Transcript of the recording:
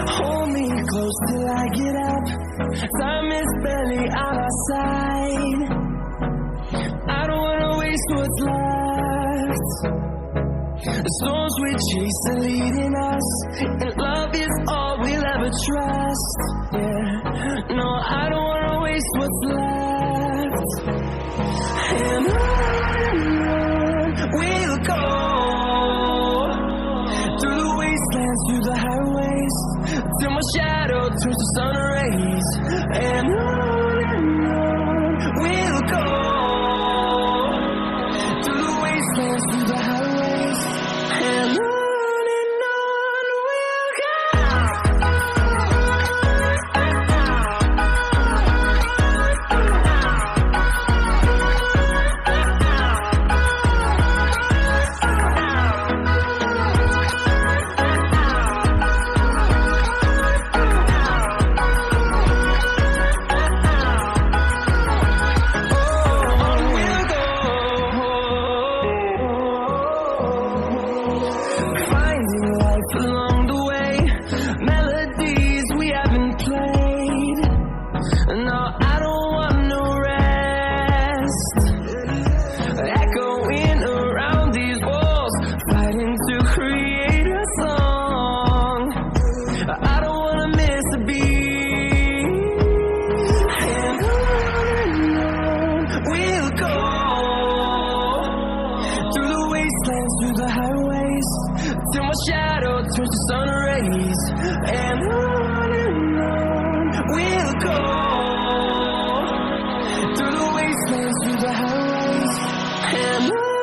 Hold me close till I get up. Time is barely on our side. I don't wanna waste what's left. The storms we chase are leading us, and love is all we'll ever trust. Yeah, no, I don't wanna waste what's left. And on we'll go, through the wastelands, through the highways, till my shadow turns to sun rays. And on we'll go, through the wastelands, through the highways, and on we'll go. Along the way, melodies we haven't played. No, I don't want no rest. Echoing around these walls, fighting to create a song. I don't wanna miss a beat. And on we'll go, through the wastelands, through the highways, till my shadow turns to sun rays. And on we'll go, through the wastelands, through the highways, and on.